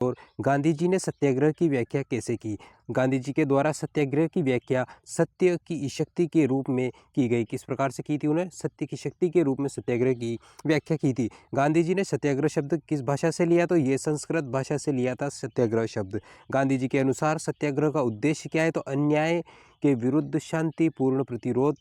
और गांधी जी ने सत्याग्रह की व्याख्या कैसे की? गांधी जी के द्वारा सत्याग्रह की व्याख्या सत्य की शक्ति के रूप में की गई। किस प्रकार से की थी? उन्हें सत्य की शक्ति के रूप में सत्याग्रह की व्याख्या की थी। गांधी जी ने सत्याग्रह शब्द किस भाषा से लिया? तो ये संस्कृत भाषा से लिया था सत्याग्रह शब्द। गांधी जी के अनुसार सत्याग्रह का उद्देश्य क्या है? तो अन्याय के विरुद्ध शांतिपूर्ण प्रतिरोध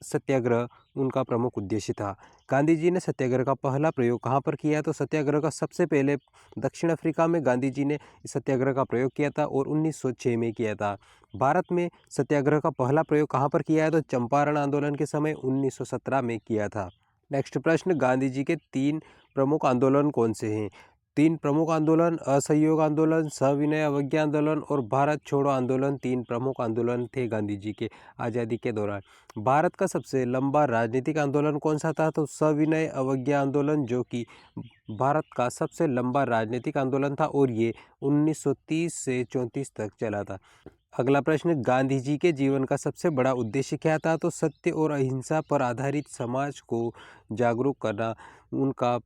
सत्याग्रह उनका प्रमुख उद्देश्य था। गांधी जी ने सत्याग्रह का पहला प्रयोग कहाँ पर किया? तो सत्याग्रह का सबसे पहले दक्षिण अफ्रीका में गांधी जी ने सत्याग्रह का प्रयोग किया था और 1906 में किया था। भारत में सत्याग्रह का पहला प्रयोग कहाँ पर किया है? तो चंपारण आंदोलन के समय 1917 में किया था। नेक्स्ट प्रश्न, गांधी जी के 3 प्रमुख आंदोलन कौन से हैं? 3 प्रमुख आंदोलन असहयोग आंदोलन, सविनय अवज्ञा आंदोलन और भारत छोड़ो आंदोलन 3 प्रमुख आंदोलन थे गांधी जी के आज़ादी के दौरान। भारत का सबसे लंबा राजनीतिक आंदोलन कौन सा था? तो सविनय अवज्ञा आंदोलन, जो कि भारत का सबसे लंबा राजनीतिक आंदोलन था और ये 1930 से 34 तक चला था। अगला प्रश्न, गांधी जी के जीवन का सबसे बड़ा उद्देश्य क्या था? तो सत्य और अहिंसा पर आधारित समाज को जागरूक करना उनका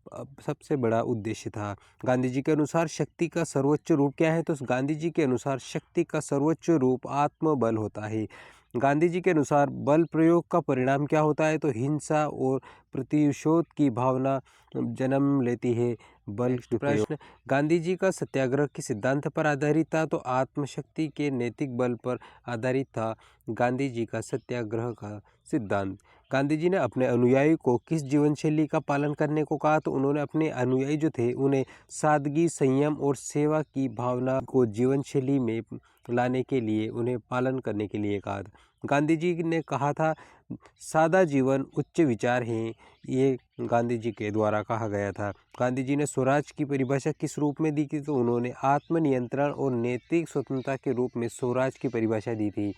सबसे बड़ा उद्देश्य था। गांधी जी के अनुसार शक्ति का सर्वोच्च रूप क्या है? तो गांधी जी के अनुसार शक्ति का सर्वोच्च रूप आत्मबल होता है। गांधी जी के अनुसार बल प्रयोग का परिणाम क्या होता है? तो हिंसा और प्रतिशोध की भावना जन्म लेती है बल प्रयोग। गांधी जी का सत्याग्रह किस सिद्धांत पर आधारित था? तो आत्मशक्ति के नैतिक बल पर आधारित था गांधी जी का सत्याग्रह का सिद्धांत। गांधी जी ने अपने अनुयायी को किस जीवन शैली का पालन करने को कहा? तो उन्होंने अपने अनुयायी जो थे उन्हें सादगी, संयम और सेवा की भावना को जीवन शैली में लाने के लिए उन्हें पालन करने के लिए कहा था। गांधी जी ने कहा था सादा जीवन उच्च विचार हैं, ये गांधी जी के द्वारा कहा गया था। गांधी जी ने स्वराज की परिभाषा किस रूप में दी थी? तो उन्होंने आत्मनियंत्रण और नैतिक स्वतंत्रता के रूप में स्वराज की परिभाषा दी थी।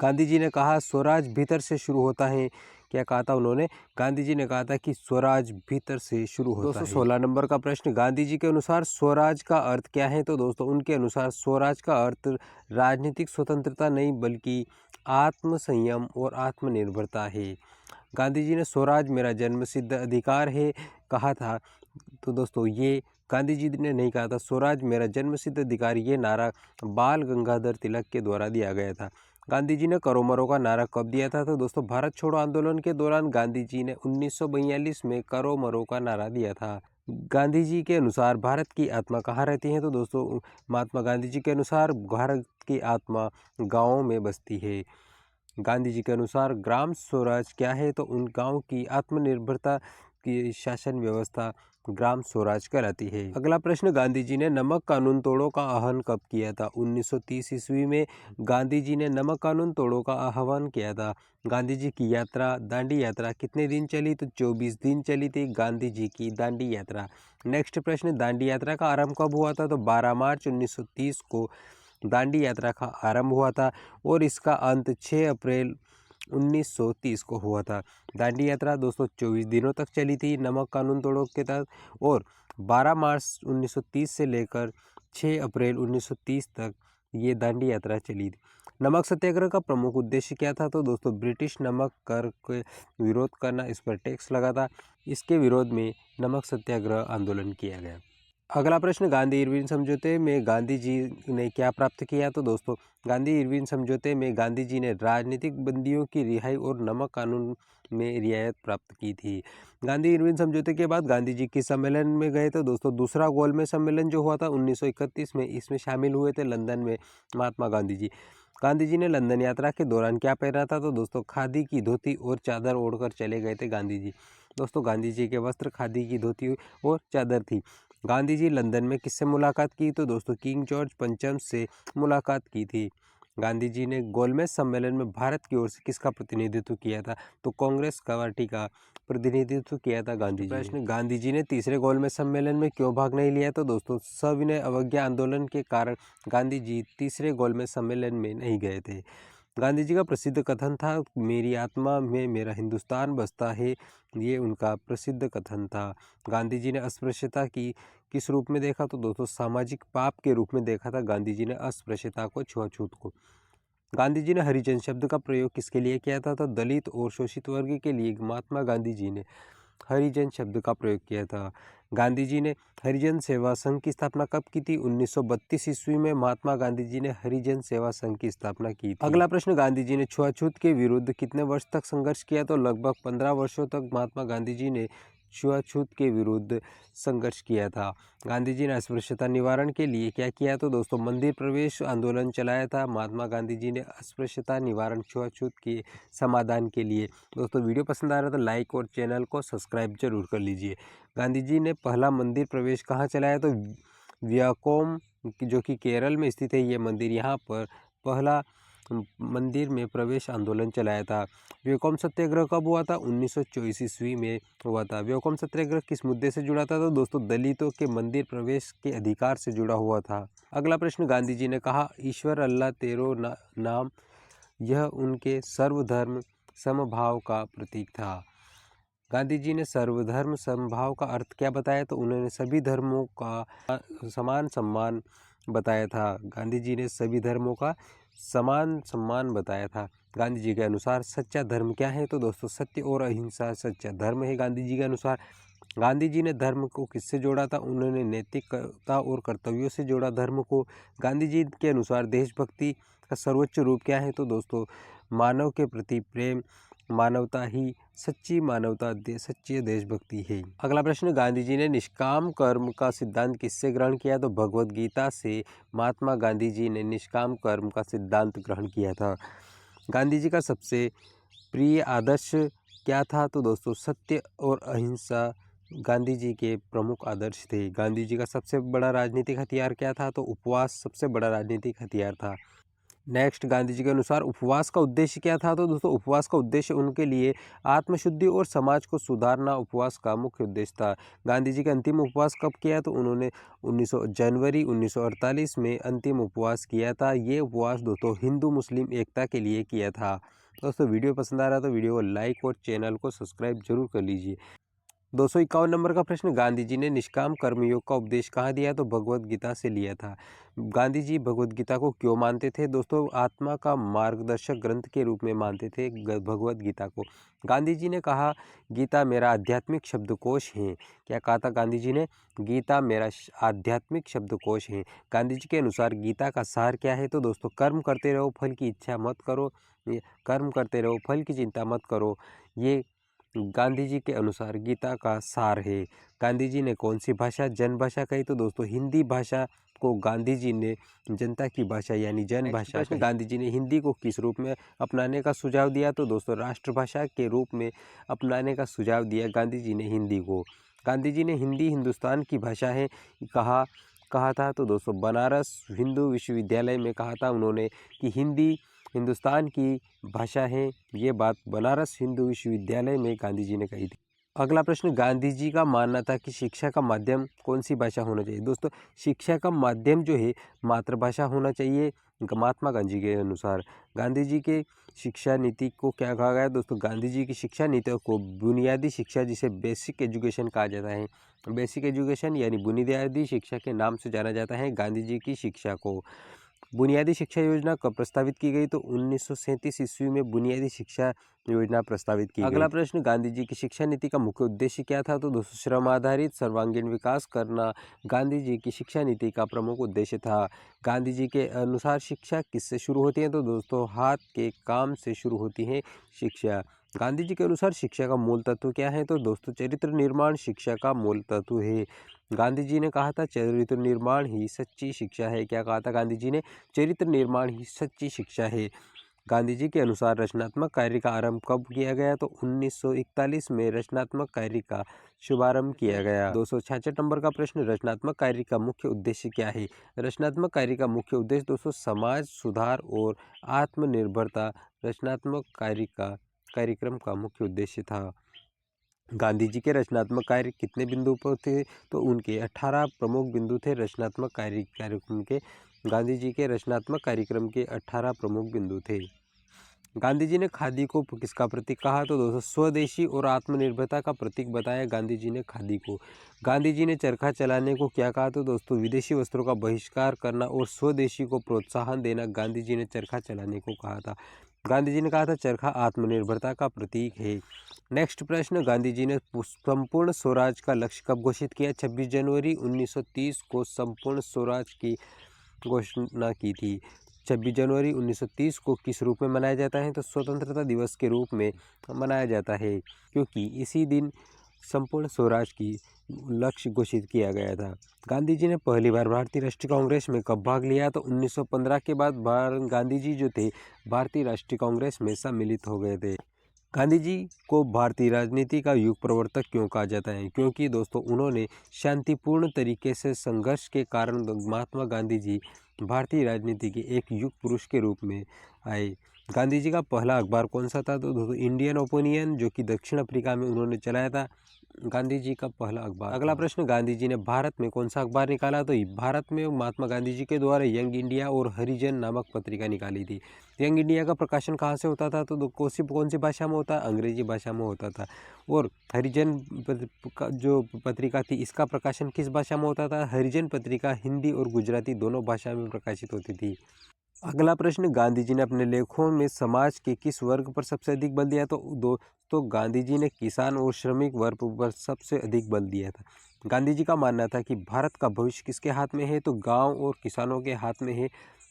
गांधी जी ने कहा स्वराज भीतर से शुरू होता है। क्या कहा था उन्होंने? गांधी जी ने कहा था कि स्वराज भीतर से शुरू होता है। 216 नंबर का प्रश्न, गांधी जी के अनुसार स्वराज का अर्थ क्या है? तो दोस्तों उनके अनुसार स्वराज का अर्थ राजनीतिक स्वतंत्रता नहीं बल्कि आत्म संयम और आत्मनिर्भरता है। गांधी जी ने स्वराज मेरा जन्मसिद्ध अधिकार है कहा था। तो दोस्तों ये गांधी जी ने नहीं कहा था, स्वराज मेरा जन्मसिद्ध अधिकार, ये नारा बाल गंगाधर तिलक के द्वारा दिया गया था। गांधी जी ने करो मरो का नारा कब दिया था? तो दोस्तों भारत छोड़ो आंदोलन के दौरान गांधी जी ने 1942 में करो मरो का नारा दिया था। गांधी जी के अनुसार भारत की आत्मा कहाँ रहती है? तो दोस्तों महात्मा गांधी जी के अनुसार भारत की आत्मा गाँवों में बसती है। गांधी जी के अनुसार ग्राम स्वराज क्या है? तो उन गांव की आत्मनिर्भरता की शासन व्यवस्था ग्राम स्वराज कहलाती है। अगला प्रश्न, गांधी जी ने नमक कानून तोड़ो का आह्वान कब किया था? 1930 ईस्वी में गांधी जी ने नमक कानून तोड़ो का आह्वान किया था। गांधी जी की यात्रा दांडी यात्रा कितने दिन चली? तो 24 दिन चली थी गांधी जी की दांडी यात्रा। नेक्स्ट प्रश्न, दांडी यात्रा का आरंभ कब हुआ था? तो 12 मार्च 1930 को दांडी यात्रा का आरंभ हुआ था और इसका अंत 6 अप्रैल 1930 को हुआ था। दांडी यात्रा दोस्तों 24 दिनों तक चली थी नमक कानून तोड़ो के तहत और 12 मार्च 1930 से लेकर 6 अप्रैल 1930 तक ये दांडी यात्रा चली थी। नमक सत्याग्रह का प्रमुख उद्देश्य क्या था? तो दोस्तों ब्रिटिश नमक कर के विरोध करना, इस पर टैक्स लगा था। इसके विरोध में नमक सत्याग्रह आंदोलन किया गया। अगला प्रश्न, गांधी इरविन समझौते में गांधी जी ने क्या प्राप्त किया? तो दोस्तों गांधी इरविन समझौते में गांधी जी ने राजनीतिक बंदियों की रिहाई और नमक कानून में रियायत प्राप्त की थी। गांधी इरविन समझौते के बाद गांधी जी किस सम्मेलन में गए? तो दोस्तों दूसरा गोलमेज सम्मेलन जो हुआ था 1931 में, इसमें शामिल हुए थे लंदन में महात्मा गांधी जी। गांधी जी ने लंदन यात्रा के दौरान क्या पहना था? तो दोस्तों खादी की धोती और चादर ओढ़कर चले गए थे गांधी जी। दोस्तों गांधी जी के वस्त्र खादी की धोती और चादर थी। गांधी जी लंदन में किससे मुलाकात की? तो दोस्तों किंग जॉर्ज पंचम से मुलाकात की थी। गांधी जी ने गोलमेज सम्मेलन में भारत की ओर से किसका प्रतिनिधित्व किया था? तो कांग्रेस पार्टी का प्रतिनिधित्व किया था गांधी जी ने। प्रश्न, गांधी जी ने तीसरे गोलमेज सम्मेलन में क्यों भाग नहीं लिया? तो दोस्तों सविनय अवज्ञा आंदोलन के कारण गांधी जी तीसरे गोलमेज सम्मेलन में नहीं गए थे। गांधी जी का प्रसिद्ध कथन था मेरी आत्मा में मेरा हिंदुस्तान बसता है, ये उनका प्रसिद्ध कथन था। गांधी जी ने अस्पृश्यता की किस रूप में देखा? तो दोस्तों सामाजिक पाप के रूप में देखा था गांधी जी ने अस्पृश्यता को, छुआछूत को। गांधी जी ने हरिजन शब्द का प्रयोग किसके लिए किया था? तो दलित और शोषित वर्ग के लिए महात्मा गांधी जी ने हरिजन शब्द का प्रयोग किया था। गांधी जी ने हरिजन सेवा संघ की स्थापना कब की थी? 1932 ईस्वी में महात्मा गांधी जी ने हरिजन सेवा संघ की स्थापना की थी। अगला प्रश्न, गांधी जी ने छुआछूत के विरुद्ध कितने वर्ष तक संघर्ष किया? तो लगभग 15 वर्षों तक महात्मा गांधी जी ने छुआछूत के विरुद्ध संघर्ष किया था। गांधी जी ने अस्पृश्यता निवारण के लिए क्या किया? तो दोस्तों मंदिर प्रवेश आंदोलन चलाया था महात्मा गांधी जी ने अस्पृश्यता निवारण छुआछूत के समाधान के लिए। दोस्तों वीडियो पसंद आ रहा है तो लाइक और चैनल को सब्सक्राइब जरूर कर लीजिए। गांधी जी ने पहला मंदिर प्रवेश कहाँ चलाया? तो व्याकोम, जो कि केरल में स्थित है ये मंदिर, यहाँ पर पहला मंदिर में प्रवेश आंदोलन चलाया था। व्याकोम सत्याग्रह कब हुआ था? 1924 ईस्वी में हुआ था। व्याकोम सत्याग्रह किस मुद्दे से जुड़ा था? तो दोस्तों दलितों के मंदिर प्रवेश के अधिकार से जुड़ा हुआ था। अगला प्रश्न, गांधी जी ने कहा ईश्वर अल्लाह तेरो नाम, यह उनके सर्वधर्म समभाव का प्रतीक था। गांधी जी ने सर्वधर्म समभाव का अर्थ क्या बताया? तो उन्होंने सभी धर्मों का समान सम्मान बताया था। गांधी जी ने सभी धर्मों का समान सम्मान बताया था। गांधी जी के अनुसार सच्चा धर्म क्या है? तो दोस्तों सत्य और अहिंसा सच्चा धर्म है गांधी जी के अनुसार। गांधी जी ने धर्म को किससे जोड़ा था? उन्होंने नैतिकता और कर्तव्यों से जोड़ा धर्म को। गांधी जी के अनुसार देशभक्ति का सर्वोच्च रूप क्या है? तो दोस्तों मानव के प्रति प्रेम, मानवता ही सच्ची मानवता सच्ची देशभक्ति है। अगला प्रश्न, गांधी जी ने निष्काम कर्म का सिद्धांत किससे ग्रहण किया? तो भगवद गीता से महात्मा गांधी जी ने निष्काम कर्म का सिद्धांत ग्रहण किया था। गांधी जी का सबसे प्रिय आदर्श क्या था? तो दोस्तों सत्य और अहिंसा गांधी जी के प्रमुख आदर्श थे। गांधी जी का सबसे बड़ा राजनीतिक हथियार क्या था? तो उपवास सबसे बड़ा राजनीतिक हथियार था। नेक्स्ट, गांधी जी के अनुसार उपवास का उद्देश्य क्या था? तो दोस्तों उपवास का उद्देश्य उनके लिए आत्मशुद्धि और समाज को सुधारना उपवास का मुख्य उद्देश्य था। गांधी जी का अंतिम उपवास कब किया? तो उन्होंने जनवरी 1948 में अंतिम उपवास किया था। ये उपवास दोस्तों हिंदू मुस्लिम एकता के लिए किया था। दोस्तों वीडियो पसंद आ रहा तो वीडियो को लाइक और चैनल को सब्सक्राइब जरूर कर लीजिए। 251 नंबर का प्रश्न, गांधी जी ने निष्काम कर्मयोग का उपदेश कहाँ दिया? तो भगवद गीता से लिया था। गांधी जी भगवद गीता को क्यों मानते थे? दोस्तों आत्मा का मार्गदर्शक ग्रंथ के रूप में मानते थे भगवद गीता को। गांधी जी ने कहा गीता मेरा आध्यात्मिक शब्दकोश है। क्या कहा था गांधी जी ने? गीता मेरा आध्यात्मिक शब्दकोश है। गांधी जी के अनुसार गीता का सार क्या है? तो दोस्तों कर्म करते रहो, फल की इच्छा मत करो, कर्म करते रहो, फल की चिंता मत करो, ये गांधी जी के अनुसार गीता का सार है। गांधी जी ने कौन सी भाषा जन भाषा कही? तो दोस्तों हिंदी भाषा को गांधी जी ने जनता की भाषा यानी जन भाषा कही। गांधी जी ने हिंदी को किस रूप में अपनाने का सुझाव दिया? तो दोस्तों राष्ट्रभाषा के रूप में अपनाने का सुझाव दिया गांधी जी ने हिंदी को। गांधी जी ने हिंदी हिंदुस्तान की भाषा है कहा था। तो दोस्तों बनारस हिंदू विश्वविद्यालय में कहा था उन्होंने कि हिंदी हिंदुस्तान की भाषा है। ये बात बनारस हिंदू विश्वविद्यालय में गांधी जी ने कही थी। अगला प्रश्न, गांधी जी का मानना था कि शिक्षा का माध्यम कौन सी भाषा होना चाहिए? दोस्तों शिक्षा का माध्यम जो है मातृभाषा होना चाहिए महात्मा गांधी के अनुसार। गांधी जी के शिक्षा नीति को क्या कहा गया? दोस्तों गांधी जी की शिक्षा नीति को बुनियादी शिक्षा, जिसे बेसिक एजुकेशन कहा जाता है, बेसिक एजुकेशन यानी बुनियादी शिक्षा के नाम से जाना जाता है गांधी जी की शिक्षा को। बुनियादी शिक्षा योजना कब प्रस्तावित की गई? तो 1937 ईस्वी में बुनियादी शिक्षा योजना प्रस्तावित की गई। अगला प्रश्न, गांधी जी की शिक्षा नीति का मुख्य उद्देश्य क्या था? तो दोस्तों श्रम आधारित सर्वांगीण विकास करना गांधी जी की शिक्षा नीति का प्रमुख उद्देश्य था। गांधी जी के अनुसार शिक्षा किससे शुरू होती है? तो दोस्तों हाथ के काम से शुरू होती है शिक्षा। गांधी जी के अनुसार शिक्षा का मूल तत्व क्या है? तो दोस्तों चरित्र निर्माण शिक्षा का मूल तत्व है। गांधी जी ने कहा था चरित्र निर्माण ही सच्ची शिक्षा है। क्या कहा था गांधी जी ने? चरित्र निर्माण ही सच्ची शिक्षा है। गांधी जी के अनुसार रचनात्मक कार्य का आरंभ कब किया गया? तो 1941 में रचनात्मक कार्य का शुभारंभ किया गया। 266 नंबर का प्रश्न, रचनात्मक कार्य का मुख्य उद्देश्य क्या है? रचनात्मक कार्य का मुख्य उद्देश्य दोस्तों समाज सुधार और आत्मनिर्भरता रचनात्मक कार्य का कार्यक्रम का मुख्य उद्देश्य था। गांधी जी के रचनात्मक कार्य कितने बिंदु पर थे? तो उनके 18 प्रमुख बिंदु थे रचनात्मक कार्यक्रम के। गांधी जी के रचनात्मक कार्यक्रम के 18 प्रमुख बिंदु थे। गांधी जी ने खादी को किसका प्रतीक कहा? तो दोस्तों स्वदेशी और आत्मनिर्भरता का प्रतीक बताया गांधी जी ने खादी को। गांधी जी ने चरखा चलाने को क्या कहा? तो दोस्तों विदेशी वस्त्रों का बहिष्कार करना और स्वदेशी को प्रोत्साहन देना गांधी जी ने चरखा चलाने को कहा था। गांधी जी ने कहा था चरखा आत्मनिर्भरता का प्रतीक है। नेक्स्ट प्रश्न, गांधी जी ने संपूर्ण स्वराज का लक्ष्य कब घोषित किया? 26 जनवरी 1930 को संपूर्ण स्वराज की घोषणा की थी। 26 जनवरी 1930 को किस रूप में मनाया जाता है? तो स्वतंत्रता दिवस के रूप में मनाया जाता है, क्योंकि इसी दिन संपूर्ण स्वराज की लक्ष्य घोषित किया गया था। गांधी जी ने पहली बार भारतीय राष्ट्रीय कांग्रेस में कब भाग लिया? तो 1915 के बाद गांधी जी जो थे भारतीय राष्ट्रीय कांग्रेस में सम्मिलित हो गए थे। गांधी जी को भारतीय राजनीति का युग प्रवर्तक क्यों कहा जाता है? क्योंकि दोस्तों उन्होंने शांतिपूर्ण तरीके से संघर्ष के कारण महात्मा गांधी जी भारतीय राजनीति के एक युग पुरुष के रूप में आए। गांधी जी का पहला अखबार कौन सा था? तो दोस्तों इंडियन ओपिनियन, जो कि दक्षिण अफ्रीका में उन्होंने चलाया था, गांधी जी का पहला अखबार। अगला प्रश्न, गांधी जी ने भारत में कौन सा अखबार निकाला? तो भारत में महात्मा गांधी जी के द्वारा यंग इंडिया और हरिजन नामक पत्रिका निकाली थी। यंग इंडिया का प्रकाशन कहाँ से होता था? तो कौन सी भाषा में होता? अंग्रेजी भाषा में होता था। और हरिजन जो पत्रिका थी, इसका प्रकाशन किस भाषा में होता था? हरिजन पत्रिका हिंदी और गुजराती दोनों भाषा में प्रकाशित होती थी। अगला प्रश्न, गांधी जी ने अपने लेखों में समाज के किस वर्ग पर सबसे अधिक बल दिया? तो दोस्तों गांधी जी ने किसान और श्रमिक वर्ग पर सबसे अधिक बल दिया था। गांधी जी का मानना था कि भारत का भविष्य किसके हाथ में है? तो गांव और किसानों के हाथ में है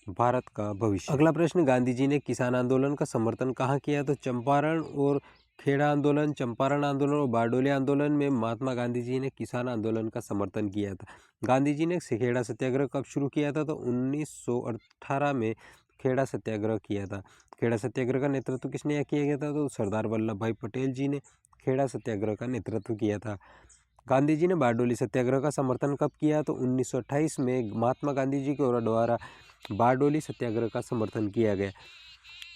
भारत का भविष्य। अगला प्रश्न, गांधी जी ने किसान आंदोलन का समर्थन कहाँ किया? तो चंपारण और खेड़ा आंदोलन, चंपारण आंदोलन और बारडोली आंदोलन में महात्मा गांधी जी ने किसान आंदोलन का समर्थन किया था। गांधी जी ने खेड़ा सत्याग्रह कब शुरू किया था? तो 1918 में खेड़ा सत्याग्रह किया था। खेड़ा सत्याग्रह का नेतृत्व किसने किया गया था? तो सरदार वल्लभ भाई पटेल जी ने खेड़ा सत्याग्रह का नेतृत्व किया था। गांधी जी ने बारडोली सत्याग्रह का समर्थन कब किया? तो 1928 में महात्मा गांधी जी के द्वारा बारडोली सत्याग्रह का समर्थन किया गया।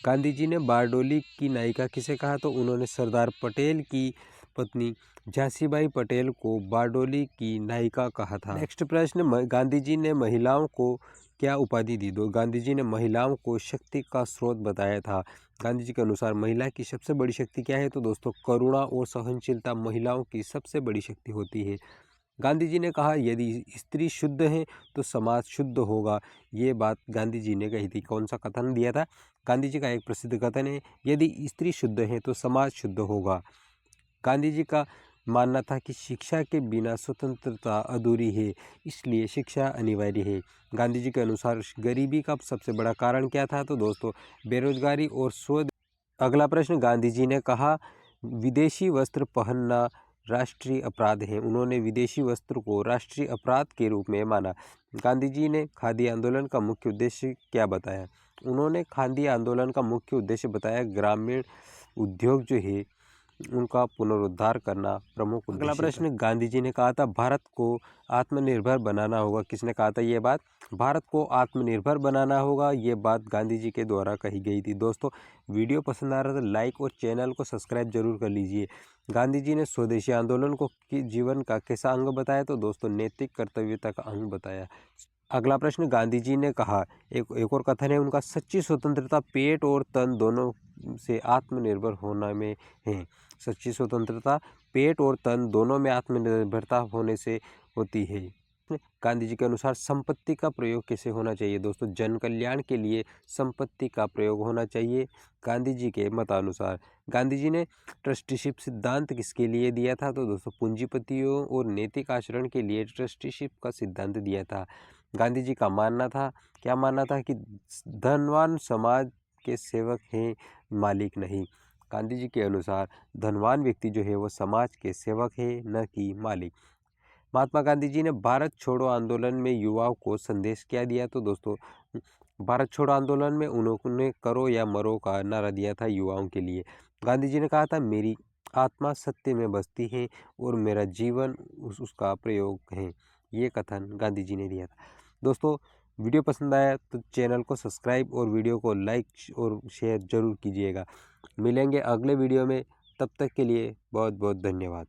गांधी जी ने बारडोली की नायिका किसे कहा? तो उन्होंने सरदार पटेल की पत्नी झांसीबाई पटेल को बारडोली की नायिका कहा था। नेक्स्ट प्रश्न, गांधी जी ने महिलाओं को क्या उपाधि दी? दो गांधी जी ने महिलाओं को शक्ति का स्रोत बताया था। गांधी जी के अनुसार महिला की सबसे बड़ी शक्ति क्या है? तो दोस्तों करुणा और सहनशीलता महिलाओं की सबसे बड़ी शक्ति होती है। गांधी जी ने कहा यदि स्त्री शुद्ध है तो समाज शुद्ध होगा। ये बात गांधी जी ने कही थी। कौन सा कथन दिया था? गांधी जी का एक प्रसिद्ध कथन है, यदि स्त्री शुद्ध है तो समाज शुद्ध होगा। गांधी जी का मानना था कि शिक्षा के बिना स्वतंत्रता अधूरी है, इसलिए शिक्षा अनिवार्य है। गांधी जी के अनुसार गरीबी का सबसे बड़ा कारण क्या था? तो दोस्तों बेरोजगारी और स्व। अगला प्रश्न, गांधी जी ने कहा विदेशी वस्त्र पहनना राष्ट्रीय अपराध है। उन्होंने विदेशी वस्त्र को राष्ट्रीय अपराध के रूप में माना। गांधी जी ने खादी आंदोलन का मुख्य उद्देश्य क्या बताया? उन्होंने खादी आंदोलन का मुख्य उद्देश्य बताया ग्रामीण उद्योग जो है उनका पुनरुद्धार करना प्रमुख उद्देश्य। अगला प्रश्न, गांधी जी ने कहा था भारत को आत्मनिर्भर बनाना होगा। किसने कहा था ये बात? भारत को आत्मनिर्भर बनाना होगा। ये बात गांधी जी के द्वारा कही गई थी। दोस्तों वीडियो पसंद आ रहा है तो लाइक और चैनल को सब्सक्राइब जरूर कर लीजिए। गांधी जी ने स्वदेशी आंदोलन को जीवन का कैसा अंग बताया? तो दोस्तों नैतिक कर्तव्यता का अंग बताया। अगला प्रश्न, गांधी जी ने कहा एक और कथन है उनका, सच्ची स्वतंत्रता पेट और तन दोनों से आत्मनिर्भर होने में है। सच्ची स्वतंत्रता पेट और तन दोनों में आत्मनिर्भरता होने से होती है। गांधी जी के अनुसार संपत्ति का प्रयोग कैसे होना चाहिए? दोस्तों जन कल्याण के लिए संपत्ति का प्रयोग होना चाहिए। गांधी जी के मतानुसार गांधी जी ने ट्रस्टीशिप सिद्धांत किसके लिए दिया था? तो दोस्तों पूंजीपतियों और नैतिक आचरण के लिए ट्रस्टीशिप का सिद्धांत दिया था। गांधी जी का मानना था, क्या मानना था? कि धनवान समाज के सेवक हैं, मालिक नहीं। गांधी जी के अनुसार धनवान व्यक्ति जो है वो समाज के सेवक है, न कि मालिक। महात्मा गांधी जी ने भारत छोड़ो आंदोलन में युवाओं को संदेश क्या दिया? तो दोस्तों भारत छोड़ो आंदोलन में उन्होंने करो या मरो का नारा दिया था युवाओं के लिए। गांधी जी ने कहा था मेरी आत्मा सत्य में बसती है और मेरा जीवन उसका प्रयोग है। ये कथन गांधी जी ने दिया था। दोस्तों वीडियो पसंद आया तो चैनल को सब्सक्राइब और वीडियो को लाइक और शेयर जरूर कीजिएगा। मिलेंगे अगले वीडियो में, तब तक के लिए बहुत बहुत धन्यवाद।